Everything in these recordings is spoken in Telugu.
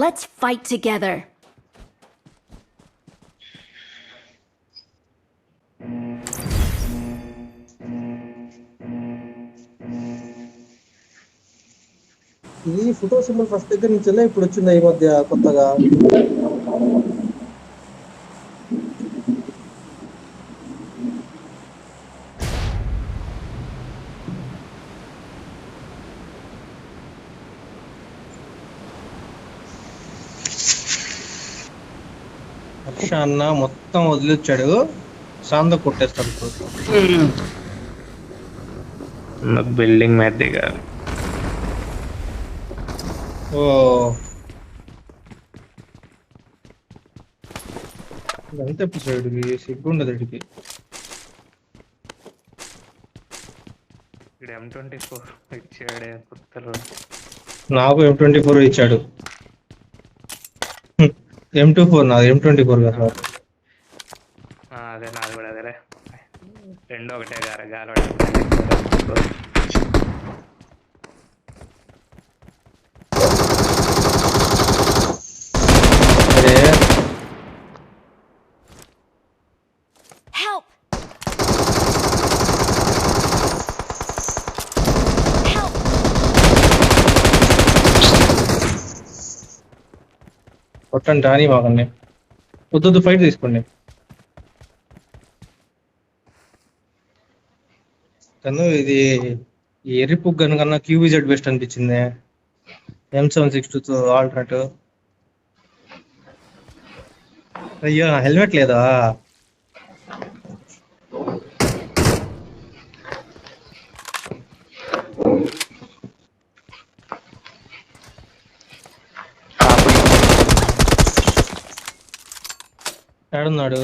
Let's fight together. ఇది ఫోటో సింబల్ ఫస్ట్ దగ్గర నుంచి ఇప్పుడు వచ్చిందా ఈ మధ్య కొత్తగా? హర్ష అన్న మొత్తం వదిలిచ్చాడు, సాంద కొట్టేస్తాడు ఇప్పుడు. బిల్డింగ్ మీద దిగాలి. ఓ ఎంత ఎపిసోడ్ సిగ్గుండదు వీడికి. ఇక్కడ M24 ఇచ్చాడే కొత్తలో. నాకు M24 ఇచ్చాడు. M24 నాది, M24 కదా. అదే నాది కూడా అదేలే, రెండు ఒకటే గాలి. అరే Help! Help! కొట్టండి రాని మాకండి, వద్దు ఫైట్ తీసుకోండి. కన్ను ఇది ఎర్రిపు గన్ కన్నా QVZ బెస్ట్ అనిపించింది. M762 alternate. అయ్యో నా హెల్మెట్ లేదా? ఏడున్నాడు?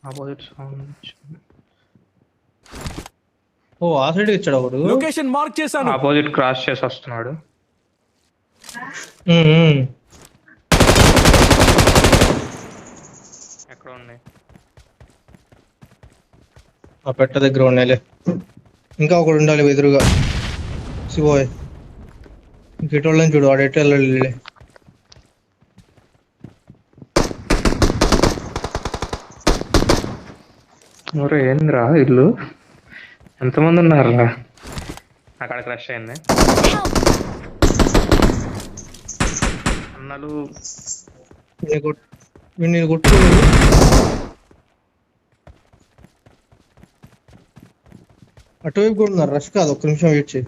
Opposite sound. ఓ ఆ సైడ్ ఇచ్చాడు ఒకడు. లొకేషన్ మార్క్ చేశాను. ఆపోజిట్ క్రాస్ చేసి వస్తున్నాడు. ఎక్కడ ఉన్నాయి? ఆ పెట్ట దగ్గర ఉన్నాయిలే, ఇంకా ఒకడు ఉండాలి ఎదురుగా. శివోయ్ ఇంకెటోళ్ళని చూడు, వాడు ఎటు వెళ్ళలే. ఏంద్రా ఇల్లు ఎంతమంది ఉన్నారా? అక్కడ క్రష్ అయింది. అన్నలు నేను కొట్టు. అటువైపు కూడా ఉన్నారు, రష్ కాదు, ఒక్క నిమిషం వెయిట్ చేయి.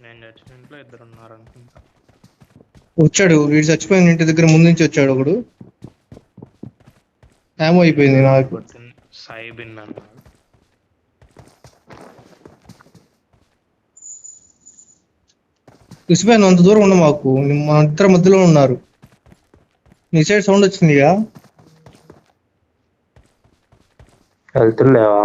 నేను చచ్చిన ఇంట్లో ఇద్దరు ఉన్నారు అనుకుంటా. వచ్చాడు వీడు, చచ్చిపోయిన ఇంటి దగ్గర ముందు నుంచి వచ్చాడు ఒకడు. ఏమో అయిపోయింది నాకు. సాయిబిన్ అన్నాడు. కుసిపోయాను, అంత దూరం ఉన్న మాకు, మా ఇద్దరు మధ్యలో ఉన్నారు. నీ సైడ్ సౌండ్ వచ్చిందిగా. వెళ్తులేవా?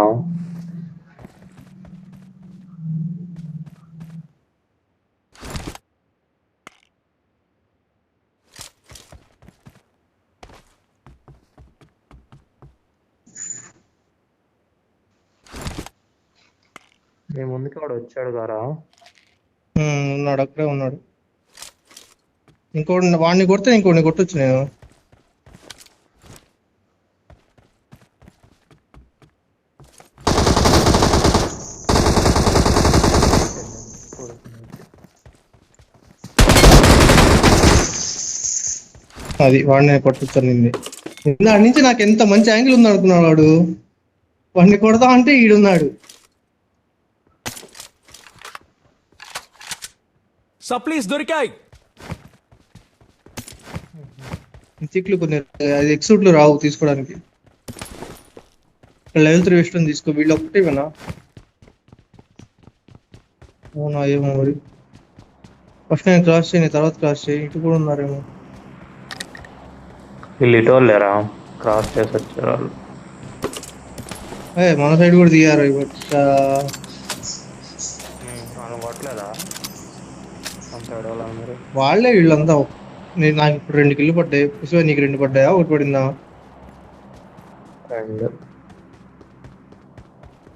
మీ ముందుకి వాడు వచ్చాడు గారా. ఉన్నాడు, అక్కడే ఉన్నాడు. ఇంకోటి వాడిని కొడితే ఇంకోటిని కొట్టొచ్చు నేను. అది వాడిని కొట్టొచ్చాను నిన్ను. దాని నుంచి నాకు ఎంత మంచి యాంగిల్ ఉంది అనుకున్నాడు వాడు. వాడిని కొడతా అంటే ఈడున్నాడు. సప్లీస్ దొరికాయి. చిక్లు కొన్ని అది ఎక్సూట్లు రావు తీసుకోవడానికి. లెవెల్ 3 వెస్టర్న్ తీసుకో, వీళ్ళు ఒకటే వినా. అవునా ఏమో మరి, ఫస్ట్ నేను క్రాస్ చేయని తర్వాత క్రాస్ చేయి. ఇటు కూడా ఉన్నారేమో. వీళ్ళు ఇటు వాళ్ళేరా, క్రాస్ చేసి వచ్చారు వాళ్ళు. మన సైడ్ కూడా తీయారు. వాళ్ళు కొట్టలేదా? వచ్చాడు వాళ్ళందరూ. వాళ్ళే వీళ్ళంతా. నాకు ఇప్పుడు 2 కిల్లు పడ్డాయి. పుష్ప నీకు 2 పడ్డాయా, ఒకటి పడిందా? రెండు.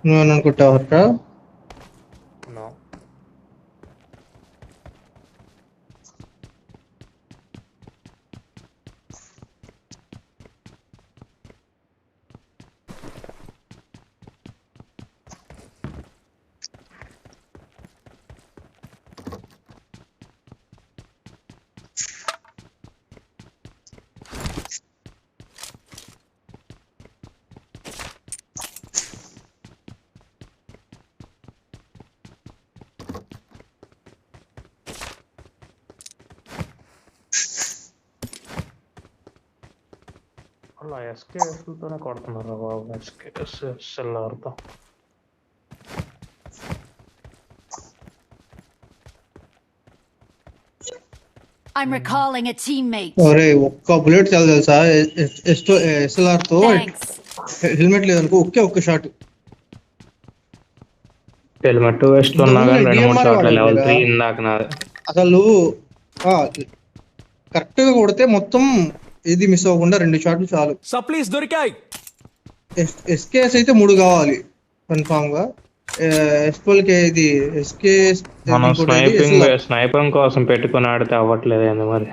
నువ్వేమన్నా అనుకుంటావు హర్ష? నో. అలా ఎస్కేఎస్లతోనే కొడుతున్నారు బాబు. SKS ఎస్ఎల్ఆర్తో. I'm recalling a teammate. అరే ఒక్క బుల్లెట్ చాలు తెలుసా? ఎస్ఎల్ఆర్ తో Thanks. హెల్మెట్ లేదనుకో, ఒక్క షాట్. హెల్మెట్ వెస్ట్ ఉన్నా కానీ 2-3 షాట్ల లెవెల్ 3 ఇందాక నాది. అసలు కరెక్ట్ గా కొడితే మొత్తం ఇది మిస్ అవ్వకుండా 2 షాట్లు చాలు. సప్లీస్ దొరికాయి. ఎస్కేఎస్ అయితే 3 కావాలి కన్ఫామ్ గా. ఎస్పోల్కే ఇది ఎస్కేఎస్ మనం స్నైపింగ్ కోసం పెట్టుకుని ఆడితే అవ్వట్లేదు ఏంది మరి.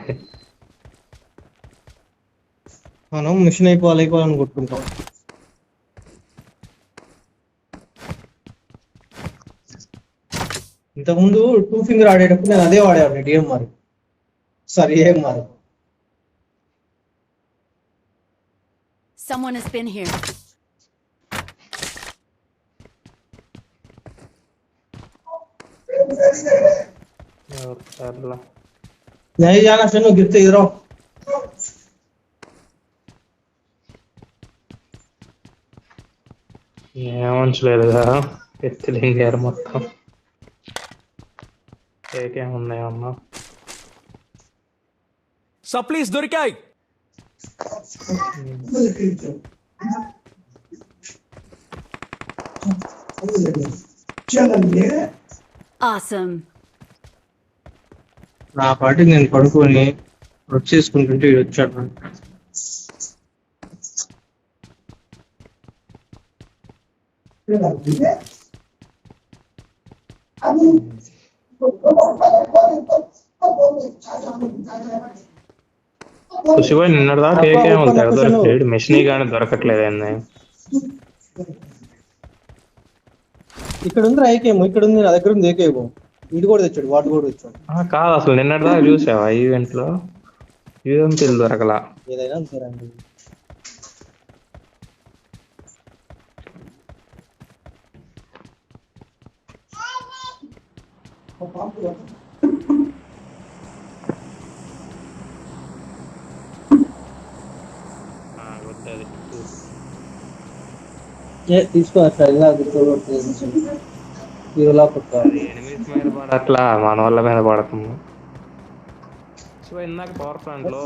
మనం మిషన్ అయిపోవాలని కొట్టుకుంటాం. ఇంతకుముందు 2 ఫింగర్ ఆడేటప్పుడు నేను అదే వాడేవాడిని, DMR. Sorry, AMR. Someone has been here. नहीं जाना सुनो, गिरते इधर आओ. ఏమంచలేదు కదా, ఎత్తిలింగారు మొత్తం. ఏకేమున్నాయమ్మా? సప్లీస్ దొరికాయి. Awesome. నా పాటికి నేను పడుకొని వర్క్ చేసుకుంటుంటే వీడు వచ్చాడు. శివాయి నిన్నటిదాకా ఏకేమో తెగ దొరకలేదు, మిషన్ కానీ దొరకట్లేదు ఏంది. ఇక్కడ ఉంది ఐకేమో, ఇక్కడ ఉంది, నా దగ్గర ఉంది ఏకేమో. ఇది కూడా తెచ్చాడు, వాటి కూడా తెచ్చాడు. కాదు అసలు నిన్నటిదాకా చూసావా ఈవెంట్ లో? ఈవెంట్ దొరకలా. ఏదైనా అంతేనండి. తీసుకో ఎనిమిస్ మీద పడట్లా, మన వాళ్ళ మీద పడుతుంది. సో ఇందాక పవర్ ప్లాంట్ లో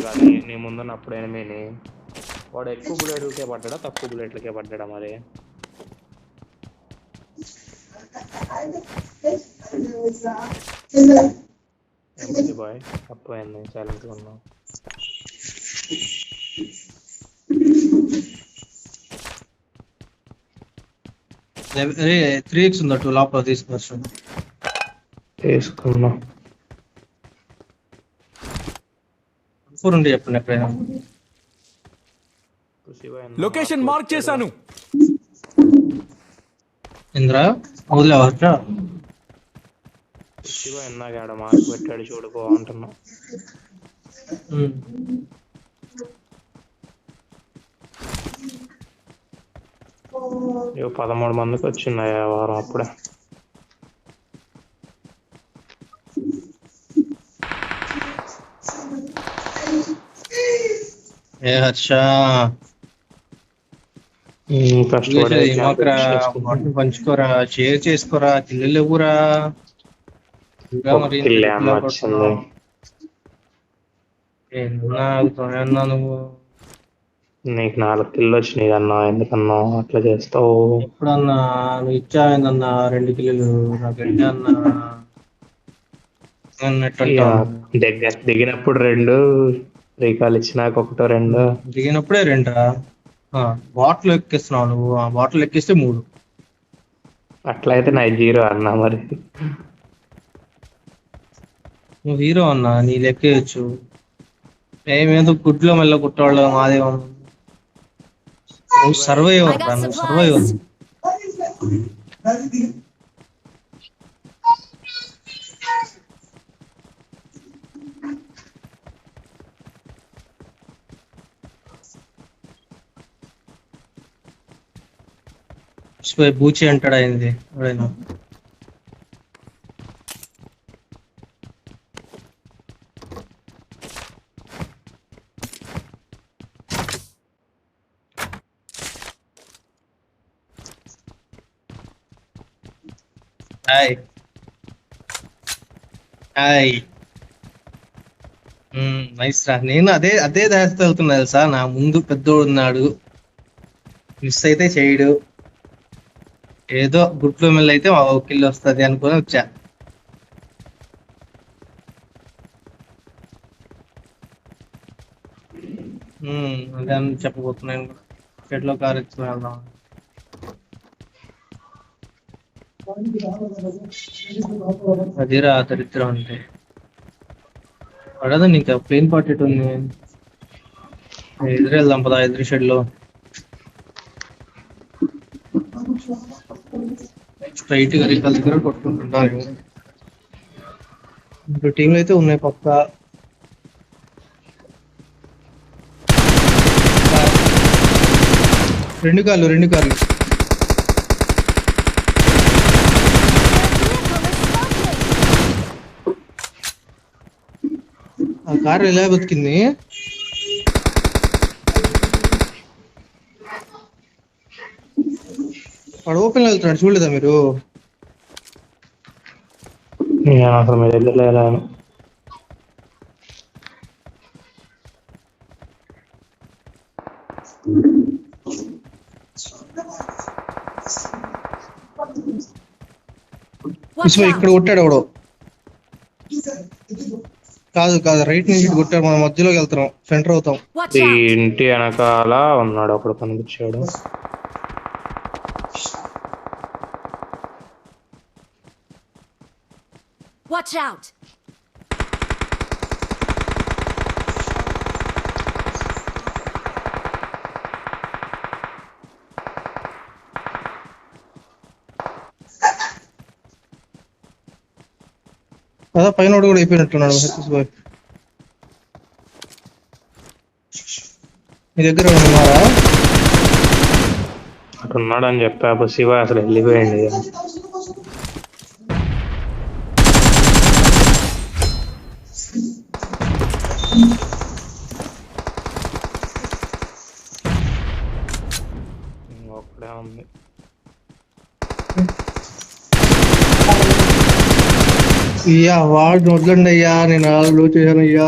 కానీ నీ ముందున్నప్పుడు ఎనిమిని వాడు ఎక్కువ బుల్లెట్లకే పడ్డా తక్కువ బుల్లెట్లకే పడ్డా మరి? బాయ్ తప్పైంది, సైలెంట్ గా ఉన్నావు. అరే 3x ఉందట్టు లోపల తీసుకున్నా. 4 ఉండి చెప్పండి ఎక్కడైనా. లొకేషన్ మార్క్ చేశాను. ఇంద్రా వదిలేవా? శివ ఇందాక ఆడ మార్క్ పెట్టాడు చూడుకో అంటున్నా. 13 మందికి వచ్చింది వారం అప్పుడే. ఏ హర్ష పంచుకోరా, షేర్ చేసుకోరా, కిల్లు ఇవ్వరా. నువ్వు నీకు 4 కిల్లు వచ్చినాయి అన్నా, ఎందుకన్నా అట్లా చేస్తావు? ఎప్పుడన్నా నువ్వు ఇచ్చావేందన్నా 2 కిల్లులు నాకు అన్నా. అన్నట్టు ఇక అంటావు. దిగినప్పుడు 2 రీకాల్ ఇచ్చినాక 1 2. దిగినప్పుడే 2రా? బాటిల్ ఎక్కిస్తున్నావు నువ్వు, ఆ బాటిల్ ఎక్కిస్తే 3. అట్లయితే నా 0 అన్నా మరి. నువ్వు హీరో అన్నా, నీ లెక్కేయచ్చు. మేమేదో గుడ్లో మెల్ల కుట్టవాళ్ళు మాదేమో. నువ్వు సర్వైవర్ రా, నువ్వు సర్వైవర్. బూచి అంటాడు అయింది ఎవడైనా. Hi hi. నైస్ రా. నేను అదే అదే దారితో వెళ్తున్నా తెలుసా. నా ముందు పెద్దోడు ఉన్నాడు, మిస్ అయితే చేయడు. ఏదో గుడ్లో మెల్ల అయితే కిల్ వస్తుంది అనుకుని వచ్చా. అదే అని చెప్పబోతున్నాను కూడా. షెడ్ లో కార్ ఇచ్చి వెళ్దాం. అదిరా దరిద్రం అంటే. అడదా నీకు ప్లేన్ పార్టీ ఉంది, ఎదురు వెళ్దాం పదా. ఎదురు షెడ్ లో స్ట్రైట్ గా రికల్ దగ్గర కొట్టుకుంటున్నాను. ఇప్పుడు టీంలు అయితే ఉన్నాయి పక్క. రెండు కార్లు. ఆ కారు ఎలా బతికింది? వాడు ఓపెన్ వెళ్తున్నాడు, చూడలేదా మీరు? అసలు మీరు వెళ్ళలేదా? Watch ఇక్కడ out! కొట్టాడు ఎవడో. కాదు రైట్ నుంచి ఇటు కొట్టాడు. మనం మధ్యలోకి వెళ్తున్నాం, సెంటర్ అవుతాం. Watch ఈ out! ఇంటి వెనకాల ఉన్నాడు ఒకడు కనిపించాడు. Watch out! కదా పైన కూడా అయిపోయినట్టున్నాడు. హెచ్ఎస్ బాయ్ మీ దగ్గర ఉన్నారా? అటు ఉన్నాడు అని చెప్పా. శివ అసలు వెళ్ళిపోయింది. ఒక్కడే ఉంది. అయ్యా వాడు వదలండి అయ్యా, నేను లో చేశాను అయ్యా.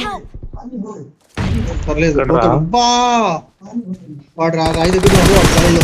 Help! పర్లేదు. ఇక్కడ రా. అబ్బా వాడు రాయి దగ్గర ఉన్నాడు, వాడు కాలేలో.